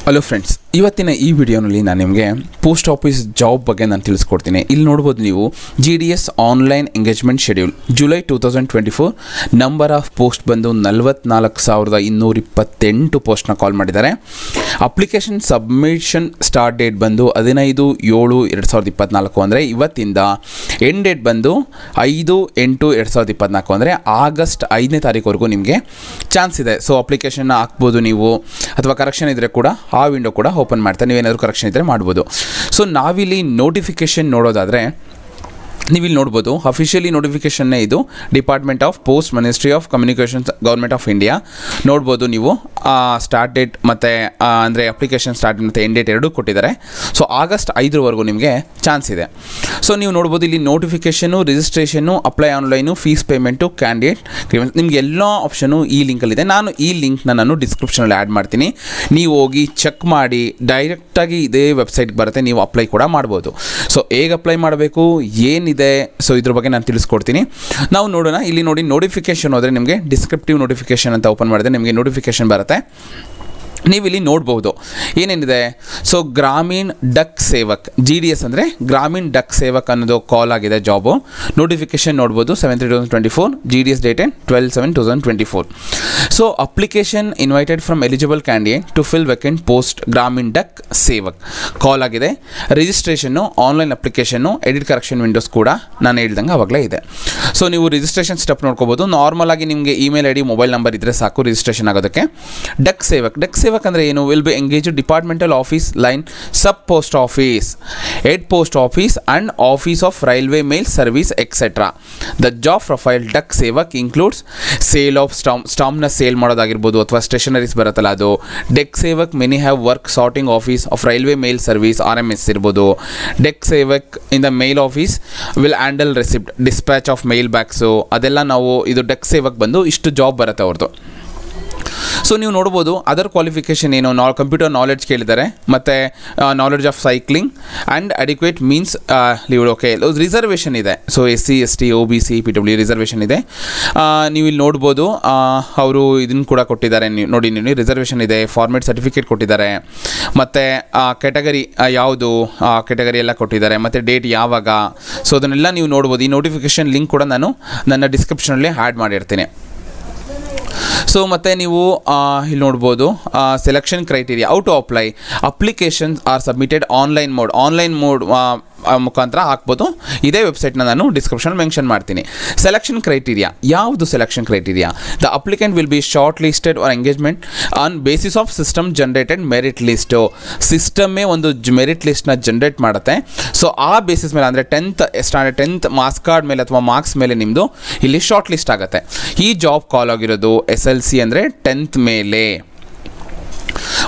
Hello friends, ಇವತ್ತಿನ ಈ ವಿಡಿಯೋನಲ್ಲಿ ನಾನು ನಿಮಗೆ ಪೋಸ್ಟ್ ಆಫೀಸ್ ಜಾಬ್ ಬಗ್ಗೆ ನಾನು ತಿಳಿಸ್ಕೊಡ್ತೀನಿ. ಇಲ್ಲಿ ನೋಡ್ಬೋದು ನೀವು GDS online engagement schedule July 2024 number of post ಬಂದು 44,228 ಪೋಸ್ಟ್ನ ಕಾಲ್ ಮಾಡಿದ್ದಾರೆ. ಅಪ್ಲಿಕೇಶನ್ ಸಬ್ಮಿಷನ್ ಸ್ಟಾರ್ಟ್ ಡೇಟ್ ಬಂದು 15/7/2024 ಅಂದರೆ ಇವತ್ತಿಂದ. ಎಂಡ್ ಡೇಟ್ ಬಂದು 5/8/2024 ಅಂದರೆ ಆಗಸ್ಟ್ 5ನೇ ತಾರೀಕುವರೆಗೂ ನಿಮಗೆ ಚಾನ್ಸ್ ಇದೆ. ಸೊ ಅಪ್ಲಿಕೇಶನ್ನ ಹಾಕ್ಬೋದು ನೀವು, ಅಥವಾ ಕರೆಕ್ಷನ್ ಇದ್ದರೆ ಕೂಡ ಆ ವಿಂಡೋ ಕೂಡ ಓಪನ್ ಮಾಡ್ತಾರೆ. ನೀವೇನಾದರೂ ಕರೆಕ್ಷನ್ ಇದ್ದರೆ ಮಾಡ್ಬೋದು. ಸೊ ನಾವಿಲ್ಲಿ ನೋಟಿಫಿಕೇಷನ್ ನೋಡೋದಾದರೆ ನೀವಿಲ್ಲಿ ನೋಡ್ಬೋದು, ಅಫಿಷಿಯಲಿ ನೋಟಿಫಿಕೇಷನ್ನೇ ಇದು. Department of post, ministry of communications, government of India. ನೋಡ್ಬೋದು ನೀವು ಸ್ಟಾರ್ಟ್ ಡೇಟ್ ಮತ್ತು ಅಂದರೆ ಅಪ್ಲಿಕೇಶನ್ ಸ್ಟಾರ್ಟ್ ಮತ್ತು ಎಂಡ್ ಡೇಟ್ ಎರಡೂ ಕೊಟ್ಟಿದ್ದಾರೆ. ಸೊ ಆಗಸ್ಟ್ 5ರವರೆಗೂ ನಿಮಗೆ ಚಾನ್ಸ್ ಇದೆ. ಸೊ ನೀವು ನೋಡ್ಬೋದು ಇಲ್ಲಿ notification, registration, apply online, fees payment, candidate ನಿಮಗೆ ಎಲ್ಲ ಆಪ್ಷನು ಈ ಲಿಂಕಲ್ಲಿದೆ. ನಾನು ಈ ಲಿಂಕ್ನ ನಾನು ಡಿಸ್ಕ್ರಿಪ್ಷನಲ್ಲಿ ಆ್ಯಡ್ ಮಾಡ್ತೀನಿ. ನೀವು ಹೋಗಿ ಚೆಕ್ ಮಾಡಿ, ಡೈರೆಕ್ಟಾಗಿ ಇದೇ ವೆಬ್ಸೈಟ್ಗೆ ಬರುತ್ತೆ, ನೀವು ಅಪ್ಲೈ ಕೂಡ ಮಾಡ್ಬೋದು. ಸೊ ಹೇಗೆ ಅಪ್ಲೈ ಮಾಡಬೇಕು, ಏನಿದೆ, ಸೊ ಇದ್ರ ಬಗ್ಗೆ ನಾನು ತಿಳಿಸ್ಕೊಡ್ತೀನಿ. ನಾವು ನೋಡೋಣ. ಇಲ್ಲಿ ನೋಡಿ, ನೋಟಿಫಿಕೇಷನ್ ಹೋದರೆ ನಿಮಗೆ ಡಿಸ್ಕ್ರಿಪ್ಟಿವ್ ನೋಟಿಫಿಕೇಷನ್ ಅಂತ ಓಪನ್ ಮಾಡಿದ್ರೆ ನಿಮಗೆ ನೋಟಿಫಿಕೇಷನ್ ಬರುತ್ತೆ. ನೀವಿಲ್ಲಿ ನೋಡ್ಬೋದು ಏನೇನಿದೆ. ಸೊ ಗ್ರಾಮೀಣ್ ಡಕ್ ಸೇವಕ್, GDS ಅಂದರೆ ಗ್ರಾಮೀಣ್ ಡಕ್ ಸೇವಕ್ ಅನ್ನೋದು ಕಾಲ್ ಆಗಿದೆ ಜಾಬು. ನೋಟಿಫಿಕೇಷನ್ ನೋಡ್ಬೋದು 7/3/2024, GDS dated 12/7/2024. So application invited from eligible candidate to fill vacant post Gramin Dak Sevak call ಆಗಿದೆ. ರಿಜಿಸ್ಟ್ರೇಷನ್ನು, ಆನ್ಲೈನ್ ಅಪ್ಲಿಕೇಶನ್ನು, ಎಡಿಟ್ ಕರೆಕ್ಷನ್ ವಿಂಡೋಸ್ ಕೂಡ ನಾನು ಹೇಳ್ದಂಗೆ ಆವಾಗಲೇ ಇದೆ. ಸೊ ನೀವು ರಿಜಿಸ್ಟ್ರೇಷನ್ ಸ್ಟೆಪ್ ನೋಡ್ಕೋಬೋದು. ನಾರ್ಮಲ್ ಆಗಿ ನಿಮಗೆ ಇಮೇಲ್ ID, ಮೊಬೈಲ್ ನಂಬರ್ ಇದ್ದರೆ ಸಾಕು ರಿಜಿಸ್ಟ್ರೇಷನ್ ಆಗೋದಕ್ಕೆ. ಡಕ್ ಸೇವಕ್ ಅಂದರೆ ಏನು? Will be engage departmental office line, sub post office, head post office and office of railway mail service etcetera. The job profile Dak Sevak includes sale of ಸ್ಟಾಂಪ್ನ sale ಮಾಡೋದಾಗಿರ್ಬೋದು, ಅಥವಾ stationeries ಬರುತ್ತಲ್ಲ ಅದು. Dak Sevak many have work sorting office of railway mail service, RMS ಇರ್ಬೋದು. Dak Sevak in the mail office will handle receipt, dispatch of mail bags, ಅದೆಲ್ಲ ನಾವು ಇದು deck Sevak ಬಂದು ಇಷ್ಟು ಜಾಬ್ ಬರುತ್ತೆ ಅವ್ರದ್ದು. ಸೊ ನೀವು ನೋಡ್ಬೋದು ಅದರ್ ಕ್ವಾಲಿಫಿಕೇಷನ್ ಏನು, ಕಂಪ್ಯೂಟರ್ ನಾಲೆಡ್ಜ್ ಕೇಳಿದ್ದಾರೆ, ಮತ್ತು knowledge of cycling and adequate means leave. Okay, reservation ಇದೆ. So SC ST OBC PW reservation ಇದೆ. ನೀವು ಇಲ್ಲಿ ನೋಡ್ಬೋದು ಅವರು ಇದನ್ನು ಕೂಡ ಕೊಟ್ಟಿದ್ದಾರೆ. ನೀವು ನೋಡಿ, ನೀವು ರಿಸರ್ವೇಷನ್ ಇದೆ, ಫಾರ್ಮೇಟ್ ಸರ್ಟಿಫಿಕೇಟ್ ಕೊಟ್ಟಿದ್ದಾರೆ, ಮತ್ತು ಕ್ಯಾಟಗರಿ ಯಾವುದು ಕ್ಯಾಟಗರಿ ಎಲ್ಲ ಕೊಟ್ಟಿದ್ದಾರೆ, ಮತ್ತು ಡೇಟ್ ಯಾವಾಗ. ಸೊ ಅದನ್ನೆಲ್ಲ ನೀವು ನೋಡ್ಬೋದು. ಈ ನೋಟಿಫಿಕೇಷನ್ ಲಿಂಕ್ ಕೂಡ ನಾನು ನನ್ನ ಡಿಸ್ಕ್ರಿಪ್ಷನಲ್ಲಿ ಆ್ಯಡ್ ಮಾಡಿರ್ತೀನಿ. ಸೊ ಮತ್ತು ನೀವು ಇಲ್ಲಿ ನೋಡ್ಬೋದು selection criteria, out to apply. Applications are submitted online mode ಮುಖಾಂತರ ಹಾಕ್ಬೋದು. ಇದೇ ವೆಬ್ಸೈಟ್ನ ನಾನು ಡಿಸ್ಕ್ರಿಪ್ಷನ್ ಮೆನ್ಷನ್ ಮಾಡ್ತೀನಿ. ಸೆಲೆಕ್ಷನ್ ಕ್ರೈಟೀರಿಯಾ ಯಾವುದು? Selection criteria, the applicant will be shortlisted or engagement on basis of system generated merit list. ಸಿಸ್ಟಮ್ಮೇ ಒಂದು merit ಲಿಸ್ಟ್ನ ಜನರೇಟ್ ಮಾಡುತ್ತೆ. ಸೊ ಆ ಬೇಸಿಸ್ ಮೇಲೆ, ಅಂದರೆ 10th ಮಾರ್ಕ್ಸ್ ಕಾರ್ಡ್ ಮೇಲೆ ಅಥವಾ ಮಾರ್ಕ್ಸ್ ಮೇಲೆ ನಿಮ್ಮದು ಇಲ್ಲಿ ಶಾರ್ಟ್ ಲಿಸ್ಟ್ ಆಗುತ್ತೆ. ಈ ಜಾಬ್ ಕಾಲ್ ಆಗಿರೋದು SLC ಅಂದರೆ 10th ಮೇಲೆ.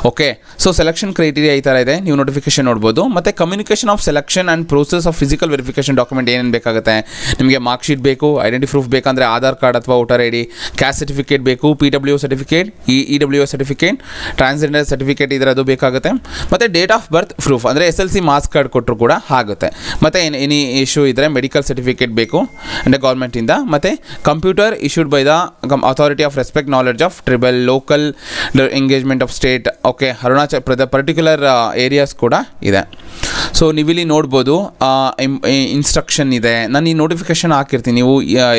ಓಕೆ, ಸೊ ಸೆಲೆಕ್ಷನ್ ಕ್ರೈಟೀರಿಯಾ ಈ ಥರ ಇದೆ. ನೀವು ನೋಟಿಫಿಕೇಷನ್ ನೋಡ್ಬೋದು. ಮತ್ತು communication of selection and process of physical verification document ಏನೇನು ಬೇಕಾಗುತ್ತೆ ನಿಮಗೆ. ಮಾರ್ಕ್ ಶೀಟ್ ಬೇಕು, ಐಡೆಂಟಿ ಪ್ರೂಫ್ ಬೇಕಂದರೆ ಆಧಾರ್ ಕಾರ್ಡ್ ಅಥವಾ ವೋಟರ್ ID, ಕ್ಯಾಸ್ಟ್ ಸರ್ಟಿಫಿಕೇಟ್ ಬೇಕು, PW certificate, EWS certificate, transgender certificate ಇದರದು ಬೇಕಾಗುತ್ತೆ. ಮತ್ತು ಡೇಟ್ ಆಫ್ ಬರ್ತ್ ಪ್ರೂಫ್ ಅಂದರೆ SLC ಮಾರ್ಕ್ಸ್ ಕಾರ್ಡ್ ಕೊಟ್ಟರು ಕೂಡ ಆಗುತ್ತೆ. ಮತ್ತು ಎನಿ ಇಶ್ಯೂ ಇದ್ದರೆ ಮೆಡಿಕಲ್ ಸರ್ಟಿಫಿಕೇಟ್ ಬೇಕು ಅಂದರೆ ಗೌರ್ಮೆಂಟಿಂದ. ಮತ್ತು computer issued by the authority of respect knowledge of triple local engagement of state. Okay, Arunachal particular areas ಕೂಡ ಇದೆ. ಸೊ ನೀವಿಲ್ಲಿ ನೋಡ್ಬೋದು ಇನ್ಸ್ಟ್ರಕ್ಷನ್ ಇದೆ. ನಾನು ಈ ನೋಟಿಫಿಕೇಷನ್ ಹಾಕಿರ್ತೀನಿ, ನೀವು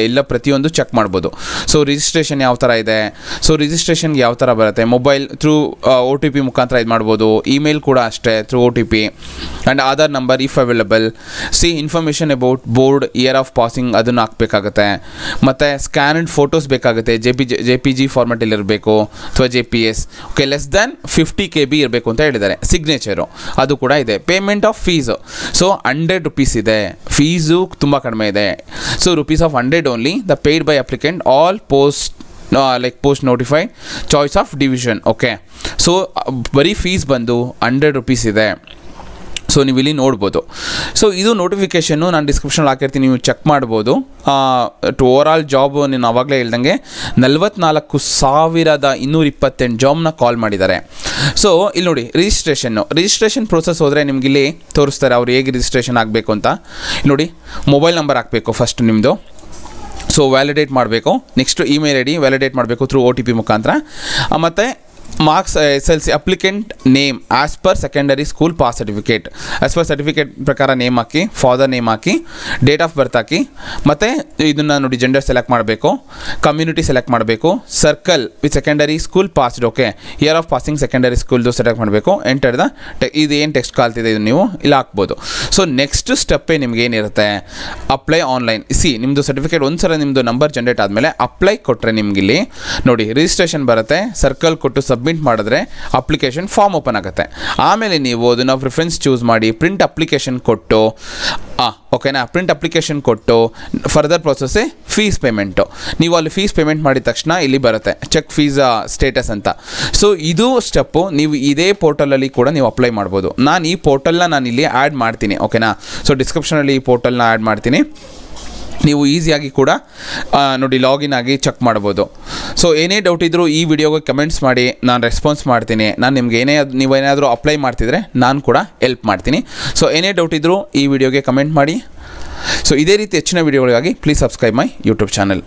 ಎಲ್ಲ ಪ್ರತಿಯೊಂದು ಚೆಕ್ ಮಾಡ್ಬೋದು. ಸೊ ರಿಜಿಸ್ಟ್ರೇಷನ್ ಯಾವ ಥರ ಇದೆ, ಸೊ ರಿಜಿಸ್ಟ್ರೇಷನ್ಗೆ ಯಾವ ಥರ ಬರುತ್ತೆ, ಮೊಬೈಲ್ ಥ್ರೂ OTP ಮುಖಾಂತರ ಇದು ಮಾಡ್ಬೋದು. ಇಮೇಲ್ ಕೂಡ ಅಷ್ಟೇ through OTP and Aadhaar number if available. Information about board, year of passing ಅದನ್ನು ಹಾಕಬೇಕಾಗುತ್ತೆ. ಮತ್ತು ಸ್ಕ್ಯಾನ್ಡ್ ಫೋಟೋಸ್ ಬೇಕಾಗುತ್ತೆ, JPG ಫಾರ್ಮೆಟಲ್ಲಿ ಇರಬೇಕು ಅಥವಾ JPS. Okay, less than 50 KB ಇರಬೇಕು ಅಂತ ಹೇಳಿದ್ದಾರೆ. ಸಿಗ್ನೇಚರು ಅದು ಕೂಡ ಇದೆ. Payment of fees, so 100 rupees ಇದೆ. ಫೀಸು ತುಂಬ ಕಡಿಮೆ ಇದೆ. So ₹100 only. The paid by applicant all post post notified choice of division. Okay, so ಬರೀ ಫೀಸ್ ಬಂದು 100 rupees ಇದೆ. ಸೊ ನೀವು ಇಲ್ಲಿ ನೋಡ್ಬೋದು. ಸೊ ಇದು ನೋಟಿಫಿಕೇಷನ್ನು ನಾನು ಡಿಸ್ಕ್ರಿಪ್ಷನ್ ಹಾಕಿರ್ತೀನಿ, ನೀವು ಚೆಕ್ ಮಾಡ್ಬೋದು. ಓವರ್ ಆಲ್ ಜಾಬ್ ನಾನು ಆವಾಗಲೇ ಹೇಳ್ದಂಗೆ 44,228 ಜಾಬ್ನ ಕಾಲ್ ಮಾಡಿದ್ದಾರೆ. ಸೊ ಇಲ್ಲಿ ನೋಡಿ, ರಿಜಿಸ್ಟ್ರೇಷನ್ ಪ್ರೋಸೆಸ್ ಹೋದರೆ ನಿಮ್ಗೆ ಇಲ್ಲಿ ತೋರಿಸ್ತಾರೆ ಅವ್ರು ಹೇಗೆ ರಿಜಿಸ್ಟ್ರೇಷನ್ ಆಗಬೇಕು ಅಂತ. ಇಲ್ಲಿ ನೋಡಿ, ಮೊಬೈಲ್ ನಂಬರ್ ಹಾಕಬೇಕು ಫಸ್ಟ್ ನಿಮ್ಮದು. ಸೊ ವ್ಯಾಲಿಡೇಟ್ ಮಾಡಬೇಕು. ನೆಕ್ಸ್ಟು ಇಮೇಲ್ ID ವ್ಯಾಲಿಡೇಟ್ ಮಾಡಬೇಕು ಥ್ರೂ OTP ಮುಖಾಂತರ. ಮತ್ತು marks SLC applicant name as per secondary school pass certificate, as per certificate ಪ್ರಕಾರ ನೇಮ್ ಹಾಕಿ, ಫಾದರ್ ನೇಮ್ ಹಾಕಿ, ಡೇಟ್ ಆಫ್ ಬರ್ತ್ ಹಾಕಿ, ಮತ್ತು ಇದನ್ನು ನೋಡಿ ಜೆಂಡರ್ ಸೆಲೆಕ್ಟ್ ಮಾಡಬೇಕು, ಕಮ್ಯುನಿಟಿ ಸೆಲೆಕ್ಟ್ ಮಾಡಬೇಕು, circle with secondary school passed, okay, year of passing secondary ಸ್ಕೂಲ್ದು ಸೆಲೆಕ್ಟ್ ಮಾಡಬೇಕು, ಎಂಟರ್ ದ ಇದು ಏನು ಟೆಕ್ಸ್ಟ್ ಕಾಲ್ತಿದೆ ಇದು ನೀವು ಇಲ್ಲಿ ಹಾಕ್ಬೋದು. ಸೊ ನೆಕ್ಸ್ಟ್ ಸ್ಟೆಪ್ಪೇ ನಿಮ್ಗೆ ಏನಿರುತ್ತೆ, ಅಪ್ಲೈ ಆನ್ಲೈನ್. ನಿಮ್ಮದು ಸರ್ಟಿಫಿಕೇಟ್ ಒಂದು ಸಲ ನಿಮ್ಮದು ನಂಬರ್ ಜನ್ರೇಟ್ ಆದಮೇಲೆ ಅಪ್ಲೈ ಕೊಟ್ಟರೆ ನಿಮಗಿಲ್ಲಿ ನೋಡಿ ರಿಜಿಸ್ಟ್ರೇಷನ್ ಬರುತ್ತೆ, ಸರ್ಕಲ್ ಕೊಟ್ಟು ಸಬ್ಮಿಟ್ ಮಾಡಿದ್ರೆ ಅಪ್ಲಿಕೇಶನ್ ಫಾರ್ಮ್ ಓಪನ್ ಆಗುತ್ತೆ. ಆಮೇಲೆ ನೀವು ಅದನ್ನು ಪ್ರಿಫರೆನ್ಸ್ ಚೂಸ್ ಮಾಡಿ ಪ್ರಿಂಟ್ ಅಪ್ಲಿಕೇಶನ್ ಕೊಟ್ಟು ಓಕೆನಾ, ಪ್ರಿಂಟ್ ಅಪ್ಲಿಕೇಶನ್ ಕೊಟ್ಟು ಫರ್ದರ್ ಪ್ರೊಸೆಸ್ಸೇ ಫೀಸ್ ಪೇಮೆಂಟು. ನೀವು ಅಲ್ಲಿ ಫೀಸ್ ಪೇಮೆಂಟ್ ಮಾಡಿದ ತಕ್ಷಣ ಇಲ್ಲಿ ಬರುತ್ತೆ ಚೆಕ್ ಫೀಸ್ ಸ್ಟೇಟಸ್ ಅಂತ. ಸೊ ಇದು ಸ್ಟೆಪ್ಪು ನೀವು ಇದೇ ಪೋರ್ಟಲಲ್ಲಿ ಕೂಡ ನೀವು ಅಪ್ಲೈ ಮಾಡ್ಬೋದು. ನಾನು ಈ ಪೋರ್ಟಲ್ನ ನಾನು ಇಲ್ಲಿ ಆ್ಯಡ್ ಮಾಡ್ತೀನಿ, ಓಕೆನಾ. ಸೊ ಡಿಸ್ಕ್ರಿಪ್ಷನಲ್ಲಿ ಈ ಪೋರ್ಟಲ್ನ ಆ್ಯಡ್ ಮಾಡ್ತೀನಿ, ನೀವು ಈಸಿಯಾಗಿ ಕೂಡ ನೋಡಿ ಲಾಗಿನ್ ಆಗಿ ಚೆಕ್ ಮಾಡ್ಬೋದು. ಸೊ ಏನೇ ಡೌಟ್ ಇದ್ದರೂ ಈ ವಿಡಿಯೋಗೆ ಕಮೆಂಟ್ಸ್ ಮಾಡಿ, ನಾನು ರೆಸ್ಪಾನ್ಸ್ ಮಾಡ್ತೀನಿ. ನಾನು ನಿಮ್ಗೆ ನೀವೇನಾದರೂ ಅಪ್ಲೈ ಮಾಡ್ತಿದ್ರೆ ನಾನು ಕೂಡ ಹೆಲ್ಪ್ ಮಾಡ್ತೀನಿ. ಸೊ ಏನೇ ಡೌಟ್ ಇದ್ದರೂ ಈ ವಿಡಿಯೋಗೆ ಕಮೆಂಟ್ ಮಾಡಿ. ಸೊ ಇದೇ ರೀತಿ ಹೆಚ್ಚಿನ ವಿಡಿಯೋಗಳಿಗಾಗಿ please subscribe my YouTube channel.